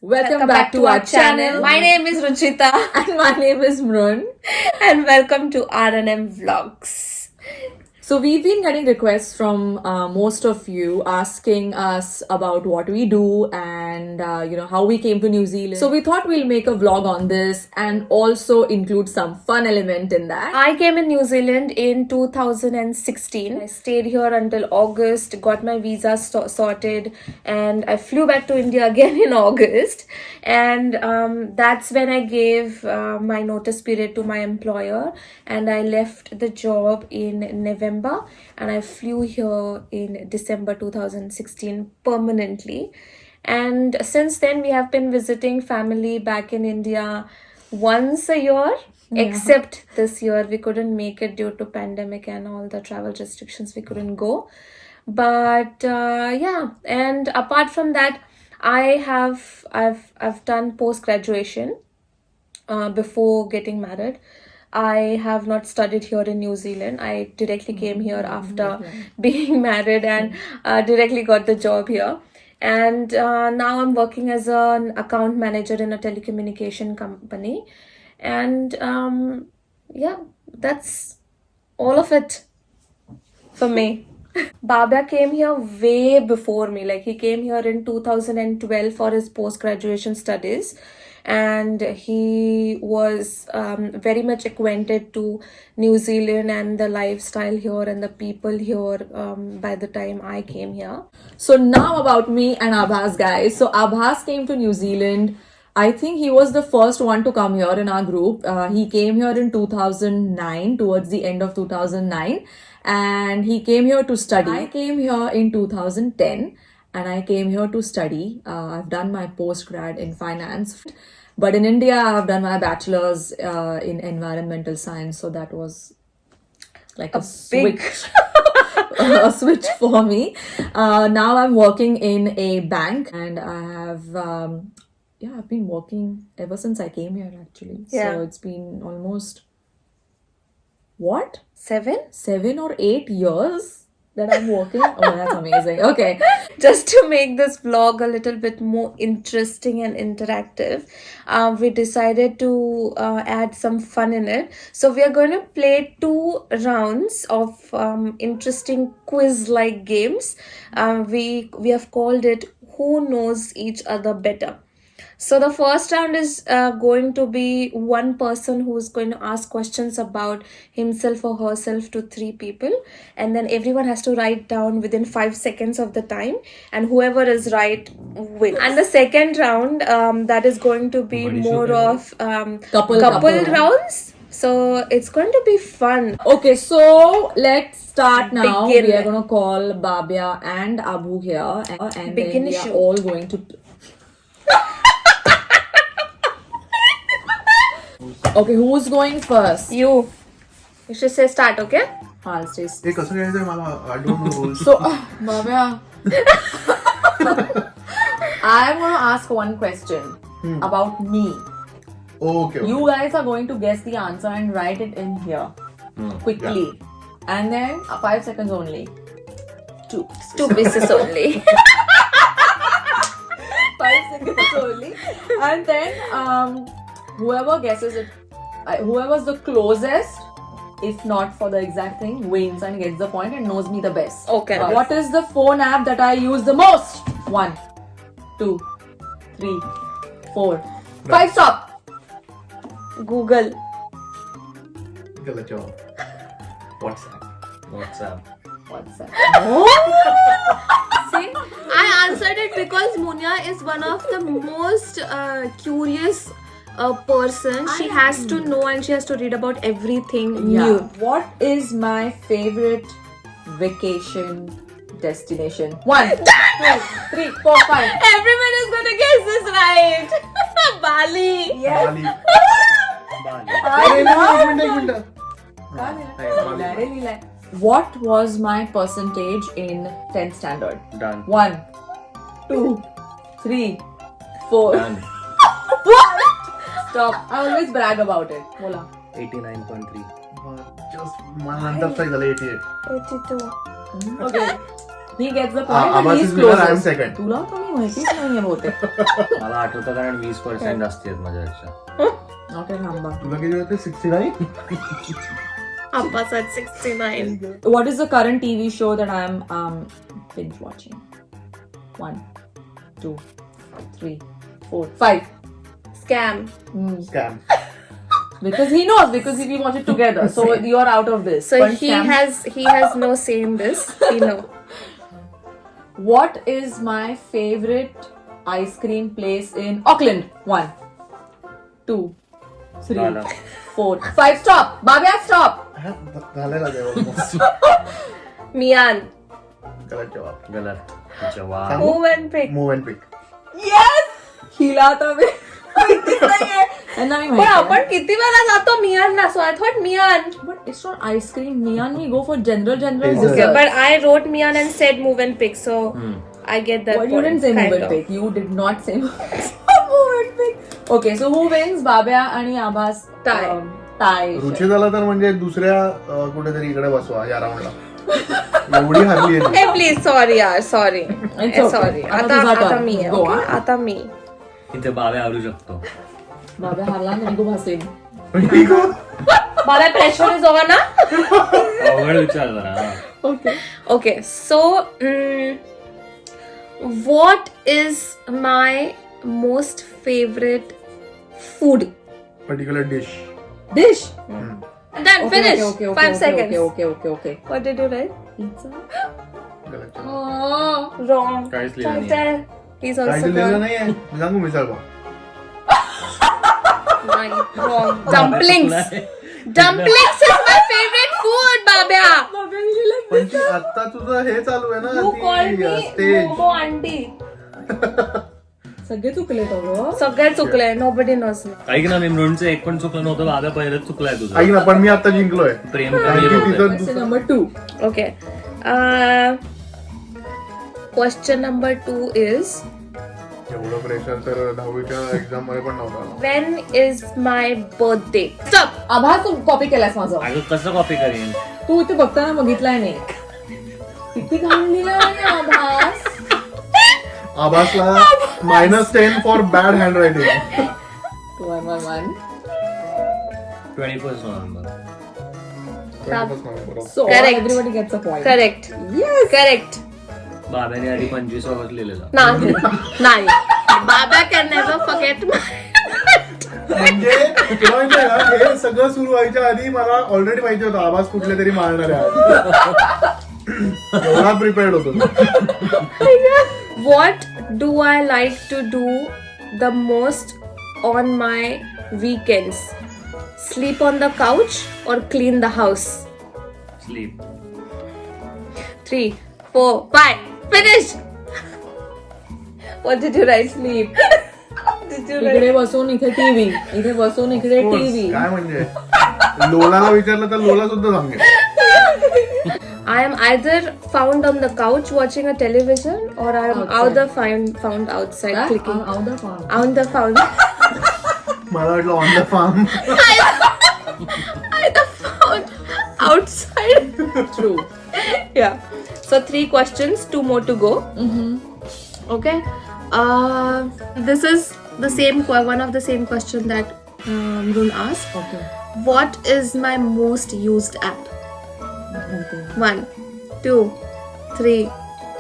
Welcome back to our channel. My name is Ruchita And my name is Mrun. and welcome to R&M Vlogs. So we've been getting requests from most of you asking us about what we do and how we came to New Zealand. So we thought we'll make a vlog on this and also include some fun element in that. I came in New Zealand in 2016. I stayed here until August, got my visa sorted, and I flew back to India again in August. And that's when I gave my notice period to my employer, and I left the job in November and I flew here in December 2016 permanently. And since then, we have been visiting family back in India once a year. Except this year, we couldn't make it due to pandemic and all the travel restrictions. We couldn't go. But and apart from that, I've done post graduation before getting married. I have not studied here in New Zealand. I directly came here after being married and directly got the job here. And now I'm working as an account manager in a telecommunication company. And that's all of it for me. Babia came here way before me. Like, he came here in 2012 for his post-graduation studies, and he was very much acquainted to New Zealand and the lifestyle here and the people here by the time I came here. So now about me and Abhas, guys. So Abhas came to New Zealand. I think he was the first one to come here in our group. He came here in 2009, towards the end of 2009. And he came here to study. I came here in 2010 and I came here to study. I've done my postgrad in finance. But in India, I've done my bachelor's in environmental science. So that was like a switch. A switch for me. Now I'm working in a bank and I have... I've been working ever since I came here actually. Yeah. So it's been almost... What? 7? or 8 years that I'm working? Oh, that's amazing. Okay. Just to make this vlog a little bit more interesting and interactive, we decided to add some fun in it. So we are going to play 2 rounds of interesting quiz-like games. We have called it Who Knows Each Other Better. So the first round is going to be one person who is going to ask questions about himself or herself to 3 people, and then everyone has to write down within 5 seconds of the time, and whoever is right wins. And the second round, that is going to be more of couple rounds. So it's going to be fun. Okay, so let's start now. Begin. We are going to call Babia and Abu here, and Begin then we the are show. all going to... Okay, who's going first? You should say start, okay? I'll say... हे कसं करायचंय मला I don't know rules. So, Babia, I'm going to ask one question about me. Okay. You guys are going to guess the answer and write it in here quickly. And then 5 seconds only. 2 pieces only. 5 seconds only. And then whoever guesses it, whoever's the closest, if not for the exact thing, wins and gets the point and knows me the best. Okay. What is the phone app that I use the most? 1, 2, 3, 4, 5. Stop. Google. गलत जवाब. WhatsApp. See, I answered it because Munya is one of the most curious person. She has to know and she has to read about everything new. What is my favorite vacation destination? 1, 2, 3, 4, 5. Everyone is gonna guess this right. Bali. Bali. I एक know. What was my percentage in 10th standard? Done. 1, 2, 3, 4. Done. What? Stop. I always brag about it. Bola. 89.3. Just मला नंतर try झालं 88. 82. Okay. He gets the point and Abbas he's is winner, I am closest. second. तुला कमी माहितीच नाहीये बहुतेक. मला आठवतं कारण 20% जास्ती आहेत माझ्यापेक्षा. Okay, थांबा. तुला किती होते 69? Abbas at 69. What is the current TV show that I am binge watching? 1, 2, 3, 4, 5. Scam. Scam. Because he knows, because we watch it together. So you are out of this. So But he Scam- has no say in this. We know. What is my favorite ice cream place in Auckland? 1, 2, 3, Nala. 4, 5. Stop! Babya, stop! झालेला almost. Mian. गलत जवाब. गलत. जवाब. सांगू? Move and pick. Move and pick. Yes! हिला आता मी माहितीच नाहीये. यांना मी पण माहिती आहे. आपण किती वेळा जातो मियानला, so I thought Mian. But it's not ice cream. Mian, we go for general Dessert. desserts. Okay, but I wrote Mian and said move and pick, so I get that. But you didn't point, say kind move and of. pick. You did not say move and pick. Okay, so who wins? Babya आणि Abbas Tie. tie. रुची झालं तर म्हणजे दुसऱ्या कुठेतरी इकडे बसवा या राऊंडला. एवढी हरली आहे ती. Hey, please, sorry, yaar, sorry. It's okay. Sorry. आता आता तुझा आता turn. मी आहे, Go, okay? हा. आता मी. इथे बावे आवरू शकतो. बाब्या हारला आणि खूप hassle. Baba, pressure is on, na? अवघड विचार जरा. हा. Okay. Okay, so what is my most favorite food? Particular dish. Dish. Done, finish. Okay, 5 seconds. Okay. What did you write? Pizza. गलत जवाब. Oh. Wrong. काहीच लिहिलं नाही. He's काही also दिलेलं gone. नाहीये. मी सांगू misal pav. Nine. Wrong. Dumplings. Dumplings is my favorite food, Babya. बाब्या लिहिलेलं पण ती आता तुझं हे चालू आहे ना You called me stage. Momo auntie. सगळे चुकले तो सगळे चुकले. Nobody knows me. ऐक ना, मी मृणचं एक पण चुकलं नव्हतं. बाव्या पहिलंच चुकलाय तुझं. ऐक ना पण मी आता जिंकलोय. प्रेम कारण कमी की होतंय. तिथं Question दुसरं- number 2. Okay. Question number 2 is एवढं प्रेशर तर 10वीच्या एक्झाम मध्ये पण नव्हतं आलं. when is my birthday? Stop. आभास तू कॉपी केलास माझं. अगं कसं कॉपी करेन? तू इथे बघताना बघितलाय नाही. किती घाण लिहिलं आहे आभास. आभासला -10 for bad hand writing. 111. 21 November. So Correct. everybody gets a point. Correct. Yes. Correct. बाब्याने आधी 25 ऑगस्ट लिहिलेलं. नाही. Baba can never forget my. म्हणजे तुला माहितीये का, हे सगळं सुरू व्हायच्या आधी मला ऑलरेडी माहिती होतं आवाज कुठले तरी मारणार आहे. एवढा प्रिपेअर्ड होतो. What do I like to do the most on my weekends? Sleep on the couch or clean the house? Sleep. 3, 4, 5. Finish. What did you write? Sleep. Did you write? इकडे बसून इथे टीव्ही. इथे बसून इकडे TV. काय म्हणजे लोलाला विचारलं तर लोला सुद्धा सांगेल. I am either found on the couch watching a television or I am found outside clicking. On the found. मला वाटलं on the farm. Either found outside. True. Yeah. So 3 questions, 2 more to go. Okay. This is the same one of the same question that Mrun asked. Okay. What is my most used app? 1, 2, 3,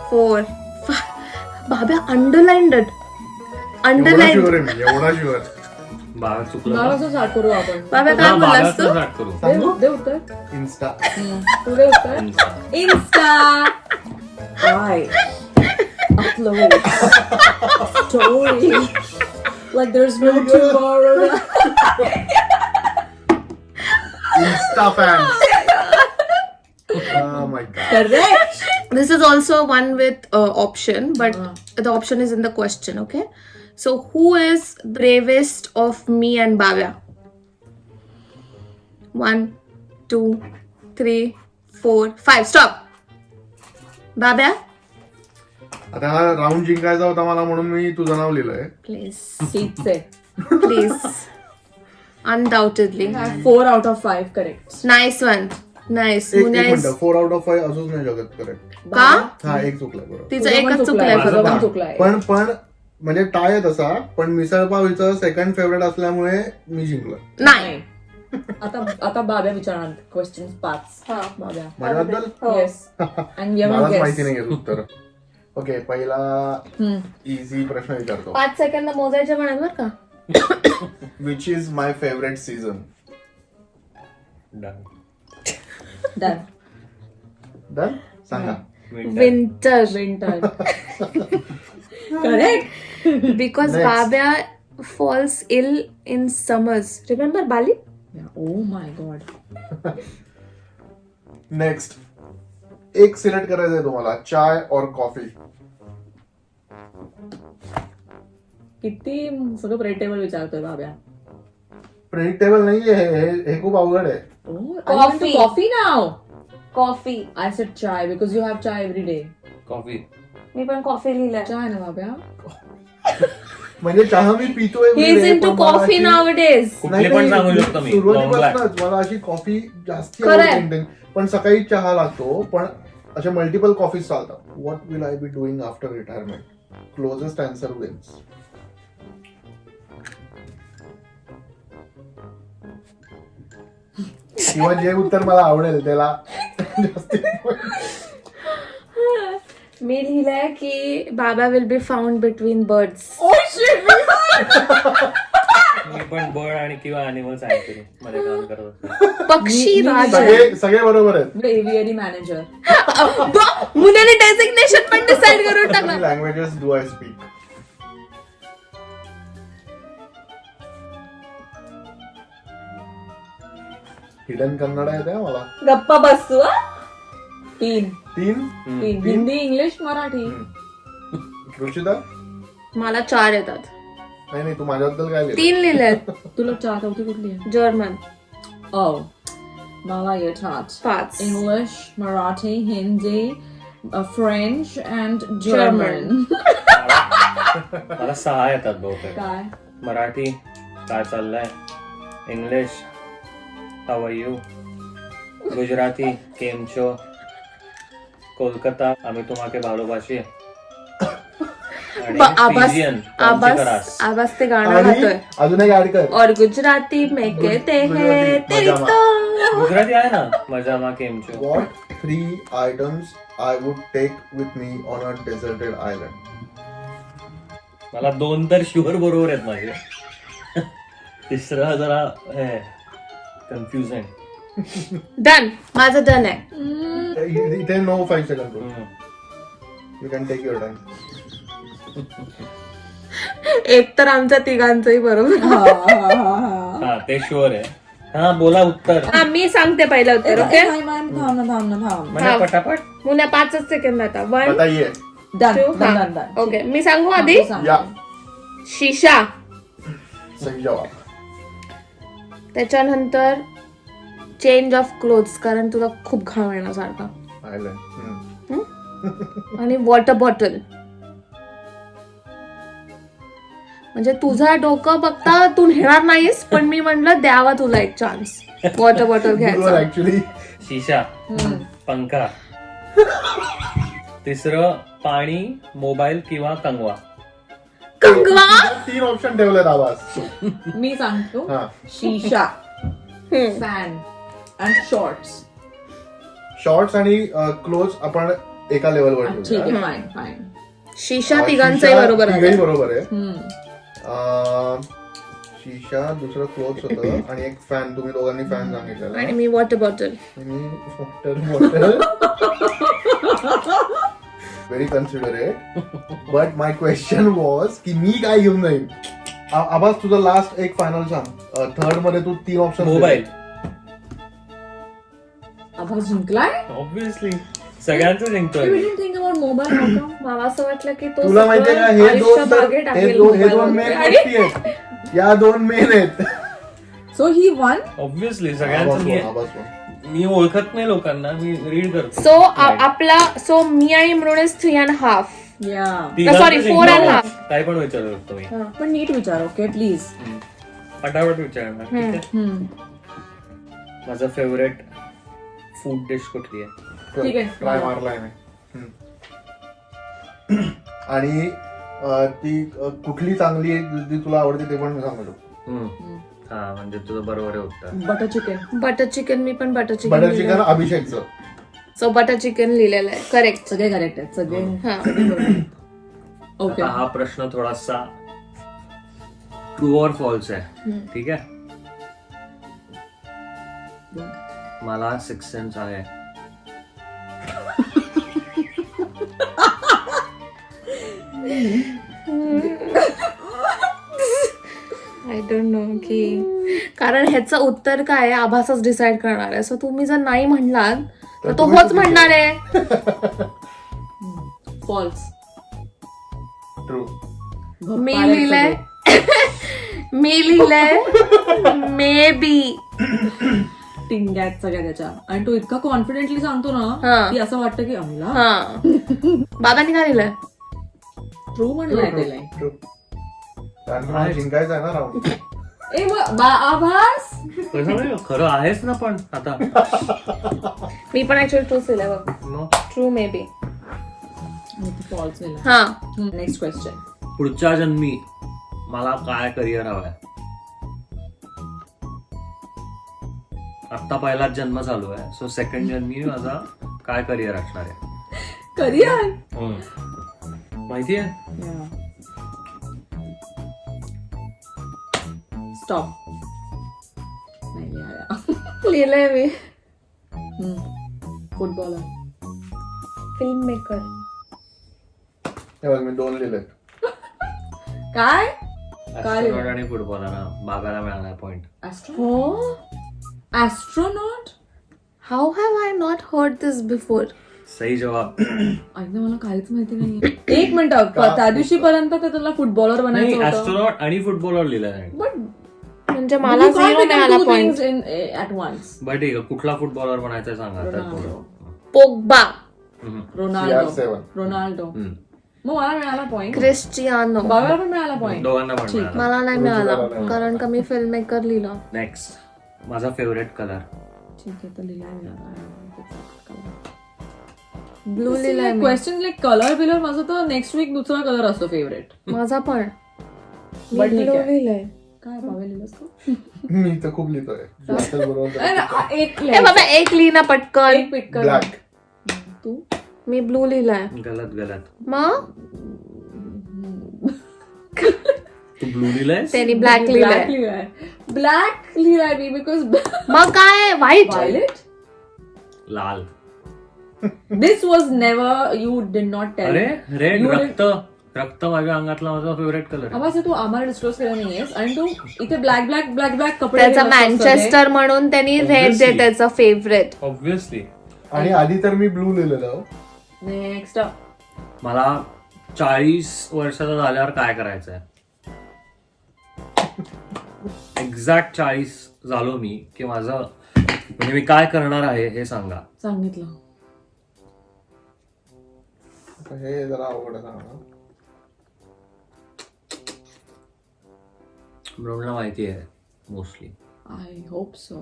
4, 5. Babya underlined it. एवढा Underlined. Sure आहे मी, एवढा sure. बाबा चुकलं मला का? असं start करू आपण. बाबा हा, काय बोललास बाब्याचं तू? स्टार्ट करू. दे उत्तर. इन्स्टा. तू दे उत्तर. Insta. Why? Upload. Story. Like there's no tomorrow. Insta fans. Oh my God. Correct. This is also one with option, but the option is in the question, okay? So, who is bravest of me and Bhavya? 1, 2, 3, 4, 5. Stop. Bhavya? आता हा round जिंकायचा होता मला म्हणून मी तुझं नाव लिहिलंय. Please. Seats say. Please. Undoubtedly. 4 out of 5 correct. Nice one. Nice. एक Munya is minute 4 out of 5 असूच नाही शकत करेक्ट. का हा एक चुकलाय बरोबर. तिचं तुझं पण एकच चुकलंय, चुकलंय माझं फक्त. पण चुकलंय. पण म्हणजे टाय आहे तसा, पण मिसळपाव हिचं सेकंड फेवरेट असल्यामुळे मी जिंकलो. नाही. आता बाब्या विचारणार क्वेश्चन 5. हा. बाब्या माझ्याबद्दल हो. येस अँड मलाच माहिती नाही उत्तर. ओके, पहिला हम्म. इझी प्रश्न विचारतो. 5 सेकंद मोजायचे म्हणत बर का. Which is my favourite season? Done done, Sanga. Winter. Winter correct. Because Next. Babya falls ill in summers. Remember Bali? Oh my God. Next, एक सिलेक्ट करायचं आहे तुम्हाला, चाय और कॉफी. किती सगळं प्रेटेबल विचारतोय बाब्या. प्रेडिक्टेबल नाहीये हे खूप अवघड आहे. Coffee coffee now. Coffee. I said chai because you have chai every day. Coffee. मी पण कॉफी लिहिलंय. Chai ना बाब्या. म्हणजे चहा मी पितोय He is into coffee nowadays. कुठले पण सांगू शकतो मी. Long black. सुरुवातीपासूनच मला अशी कॉफी जास्ती Correct. आवडते. पण सकाळी चहा लागतो, पण अशा मल्टिपल कॉफी चालतात. What will I be doing after retirement? Closest answer wins. किंवा जे उत्तर मला आवडेल त्याला जास्ती मी लिहिलंय की बाबा will be found between birds. मी पण बर्ड आणि किंवा अॅनिमल्स आहे तरी मध्ये काम करत असतो. पक्षी राजा. सगळे बरोबर आहेत. Aviary manager. मुलाने डेझिग्नेशन पण डिसाइड करून टाकलं. Languages do I speak? हिडन कन्नड आहे मला. गप्पा बसू. 3 तीन. हिंदी इंग्लिश मराठी. रुचिता? मला 4 येतात. नाही तू माझ्याबद्दल काय लिहिलं? 3 लिहिलेत. तुला चौथी कुठली आहे? जर्मन. Oh, मला येतात 5. English, Marathi, Hindi, French and German. मला 6 येतात बहुतेक. काय? मराठी, काय चाललंय, English, how are you, Gujarati, केम छो, कोलकाता, आम्ही तुम्हाके भालोबाशी, आणि फिजियन, कौनसी करास. आवाज ते गाणं आणि गातोय. अजून एक ऍड कर. और गुजराती में कहते हैं तेरी मजामा. तो. गुजराती आहे ना, मजामा, केम छो. What 3 items I would take with me on a deserted island? मला 2 तर शुअर बरोबर आहेत माझे. तिसरा जरा कन्फ्युजन. डन. माझं डन आहे. इथे no 5 second. You can take your time. एक तर आमच्या तिघांचंही बरोबर. हा ते शुअर आहे. हा बोला उत्तर. हा, मी सांगते पहिलं उत्तर. ओके. थांब ना. म्हणजे पटापट. मुन्या 5 सेकंद आता. 1 बताइए. Done 2 done. ओके. मी सांगू आधी. या शीशा. सही जवाब. त्याच्यानंतर चेंज ऑफ क्लोथ्स, कारण तुला खूप घाम येण्यासारखा. आयलंड. आणि वॉटर बॉटल. म्हणजे तुझा डोकं बघता तू नेणार नाहीस, पण मी म्हणलं द्यावा तुला एक चान्स वॉटर बॉटल घ्यायचा. ऍक्च्युली शीशा, पंखा, तिसरं पाणी, मोबाईल किंवा कंगवा. कंगवा. 3 ऑप्शन ठेवलेत आवाज. मी सांगतो हा. शीशा, फॅन अँड शॉर्ट्स. शॉर्ट्स आणि क्लोथ आपण एका लेवलवर ठीक आहे, फाईन फाईन. शीशा तिघांचाही बरोबर आहे. तिघही बरोबर आहे. हम्म. शीशा, दुसरं क्लोथ्स होतं आणि एक फॅन. तुम्ही दोघांनी फॅन सांगितलेला. आणि मी water bottle. Very considerate. But my question was की मी काय घेऊन जाईन. आवाज तुझा लास्ट एक फायनल सांग. थर्ड मध्ये तू 3 ऑप्शन. मोबाईल. आभास जिंकलाय. ऑब्विसली सगळ्यांचं जिंकतोय. You didn't think about mobile how come? मला असं वाटलं की तो तुला माहितीये का सगळं हे आयुष्य दोन तर मागे हे टाकेल दोन मोबाईलवर. मेन आणि गोष्टी आहेत. या 2 मेन आहेत. So he won. ऑब्विसली सगळ्यांचं. आवाज मी ओळखत नाही लोकांना, मी रीड करतो. सो आपला मी आणि मृणेश 3.5. Yeah. तिघांचं sorry, 4 जिंकलो. and a half. काय पण विचारू शकतो मी. पण नीट विचार, ओके प्लीज. पटापट विचारणार. ठीक आहे. माझं फेवरेट फूड डिश कुठली आहे? ठीक आहे. ट्राय मारलाय मी. आणि ती कुठली चांगली आहे जी तुला आवडते ते पण मी सांगू शकतो. हा म्हणजे तुझं बरोबर आहे उत्तर. Butter chicken. बटर चिकन, मी पण बटर चिकन. बटर चिकन अभिषेकचं. सो बटर चिकन लिहिलेलं आहे. करेक्ट. सगळे करेक्ट आहेत सगळे. हा. ओके. आता हा प्रश्न थोडासा ट्रू और फॉल्स आहे. ठीक आहे. मला 6th सेन्स आहे. आय डोंट नो की कारण ह्याचं उत्तर काय आहे आभासच डिसाइड करणार आहे. सो तुम्ही जर नाही म्हणलात तर तो होच म्हणणार आहे. फॉल्स. ट्रू. मी लिहिलंय मे बी. टिंग्यात सगळ्या त्याच्या. आणि तो इतका कॉन्फिडेंटली सांगतो ना हा. की असं वाटतं की आम्हाला हा. बाबांनी काय लिहिलंय? ट्रू म्हणलंय त्याला. ट्रू. कारण की मला जिंकायचं आहे ना राऊंड. ए मग आभास. कसं नाही, खरं आहेच ना पण आता. मी पण ऍक्च्युअली ट्रूच लिहिलंय बघ. मग ट्रू मे बी. फॉल्स लिहिला. हा. Next question. पुढच्या जन्मी मला काय करिअर हवंय? आत्ता पहिलाच जन्म चालू आहे. सो सेकंड जन्मी माझा काय करिअर असणार आहे? करिअर. माहिती आहे? स्टॉप. नाही लिहायला. लिहिलंय मी फुटबॉलर. Film maker. हे बघ मी 2 लिहिले. काय? ऍस्ट्रोनॉट आणि फुटबॉलर. बाबाला मिळाला पॉइंट. हो. Astronaut. How have I not heard this before? सही जवाब. ऐक ना मला काहीच माहिती नाही. एक मिनिट. त्या दिवशी पर्यंत ते तुला फुटबॉलर नाही, बनायचं होतं. ऍस्ट्रोनॉट आणि फुटबॉलर लिहिलं नाही. बट म्हणजे मला 0 मिळाला पॉइंट. At ones. बट ठीक आहे, कुठला फुटबॉलर बनायचं सांगा आता. पोग्बा. रोनाल्डो. CR7. रोनाल्डो. मग मला मिळाला पॉइंट. क्रिस्टियानो. बाबाला पण मिळाला पॉइंट. दोघांना पण मिळाला. मला नाही मिळाला कारण का मी फिल्म मेकर लिहिलं. नेक्स्ट. माझा फेवरेट कलर. ठीक आहे तर लिहिला. ब्लू लिहिलंय मी. क्वेश्चन लाईक कलर बिलर माझं तर नेक्स्ट वीक दुसरा कलर असतो फेवरेट. माझा पण. But ठीक ब्लू आहे. लिहिलंय. काय बाबा लिहिलंस तू? मी तर खूप लिहितोय. बरोबर. एक ए बाबा एक लिहि ना पटकन. एक पिक कर. ब्लॅक. तू मी ब्लू लिहिलंय. गलत. मग तू ब्लू लिहिलंय? त्यांनी ब्लॅक लिहिलंय. लिहिलाय. ब्लॅक लिहिलाय मी बिकॉज मग काय व्हाईट. व्हायलेट. लाल. This was never. You did not tell. अरे रेड. रक्त माझ्या अंगातला माझा फेवरेट कलर. आवाज तू आम्हाला डिस्क्लोज केला नाहीयेस आणि तू इथे ब्लॅक कपडे त्याचा घालत असतो मँचेस्टर म्हणून त्यांनी रेड Obviously. दे त्याचा फेवरेट. ऑब्विसली. आणि आधी तर मी ब्लू लिहिलेलं. नेक्स्ट. मला 40 वर्षाचा झाल्यावर काय करायचंय? एक्झॅक्ट 40 झालो मी की माझं म्हणजे मी काय करणार आहे हे सांगा. सांगितलं. हे जरा अवघड आहे सांगा. ब्रोडला माहिती आहे मोस्टली. I hope so.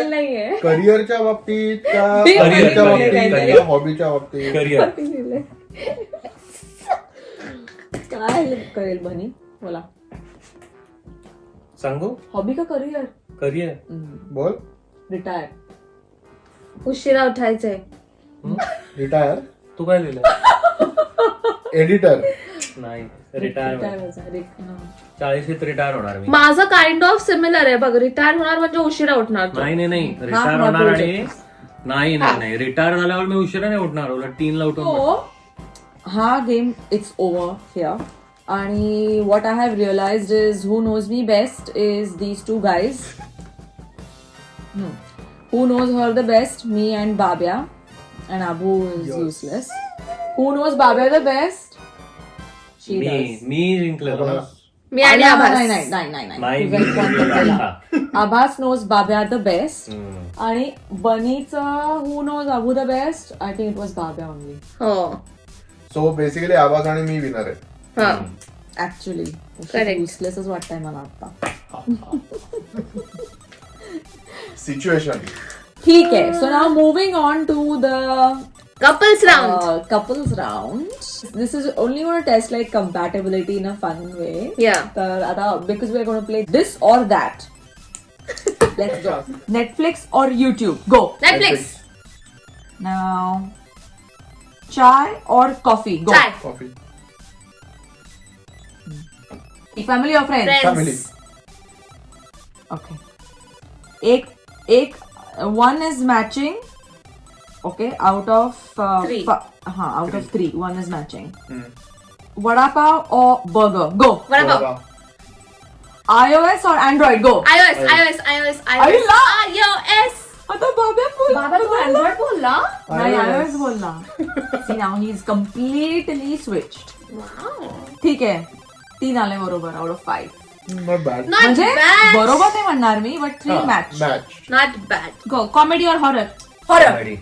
नाहीये. करिअरच्या बाबतीत का Career, हॉबीच्या बाबतीत career. का हॉबीच्या बाबतीत? करिअर. काय करेल बनी बोला. सांगू? हॉबी का करिअर? करिअर. बोल. रिटायर. उशिरा उठायचंय. रिटायर. तू काय लिहिलं? एडिटर. नाही, रिटायर. 40th रिटायर होणार मी. माझं काइंड ऑफ सिमिलर आहे बघ. रिटायर होणार म्हणजे उशिरा उठणार तो. नाही रिटायर हा होणार project. आणि नाही रिटायर झाल्यावर मी उशिरा नाही उठणार. उलट 3ला उठून हो. हा गेम इट्स ओव्हर हिअर. आणि what I have realised is who knows me best is these two guys. Who knows her the best? Me and Babya. And Abu is useless. Who knows Babya the best? She does. मी जिंकलेलो ना. मी आणि आभास. नाही, तुझा एक point मी केला. Abbas knows Babya the best. हम्म. आणि बनीचा who knows Abu the best? I think it was Babya only. हो. So basically आवाज आणि मी विनर आहे. हा. Actually. Correct. Useless वाटतंय मला आता. सिच्युएशन. ठीक है. So now moving on to the Couples round. couples round. This is only going to test like compatibility in a fun way. Yeah. तर आता because we are going to play this or that. Let's go. Netflix or YouTube? Go. Netflix. Now, chai or coffee? Go. Chai. Coffee. Family or friends? Friends. Family. Okay. एक one is matching. Okay, out of Three. out of 3, one is matching. Vada pav or burger? Go. What about iOS or Android? Go. iOS? Are you laughing? iOS. आता बाबा बोल. बाबा तू Android बोलला? नाही iOS बोलला. See now he's completely switched. Wow. ठीक आहे. 3 आले बरोबर out of 5. Not bad. Not म्हणजे bad. बरोबर नाही म्हणणार मी but 3 match. Match. Not bad. Go. Comedy or horror? Comedy.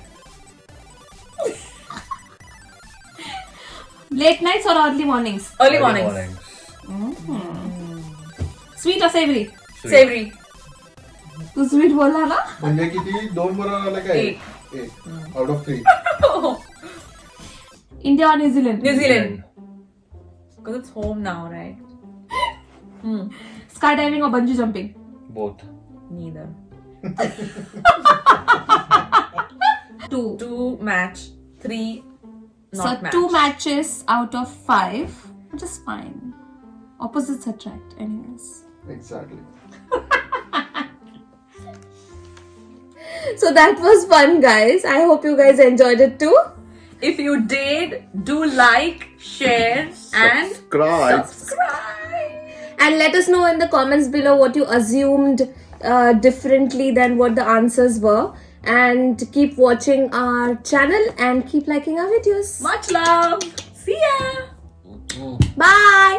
Late nights or early mornings? Early Early mornings. Sweet or savory? Sweet. Savory. तू sweet बोलला ना? म्हणजे किती 2 बरोबर आलं काय? एक. 1 out of 3. India or New Zealand? New Zealand. Because it's home now, right? Skydiving or bungee jumping? Both. Neither. 2. 2 match. 3 not So match. 2 matches out of 5, which is fine. Opposites attract, anyways. Exactly. So that was fun, guys. I hope you guys enjoyed it too. If you did, do like, share, and Subscribe. subscribe. And let us know in the comments below what you assumed differently than what the answers were. And keep watching our channel and keep liking our videos. Much love. See ya. Bye.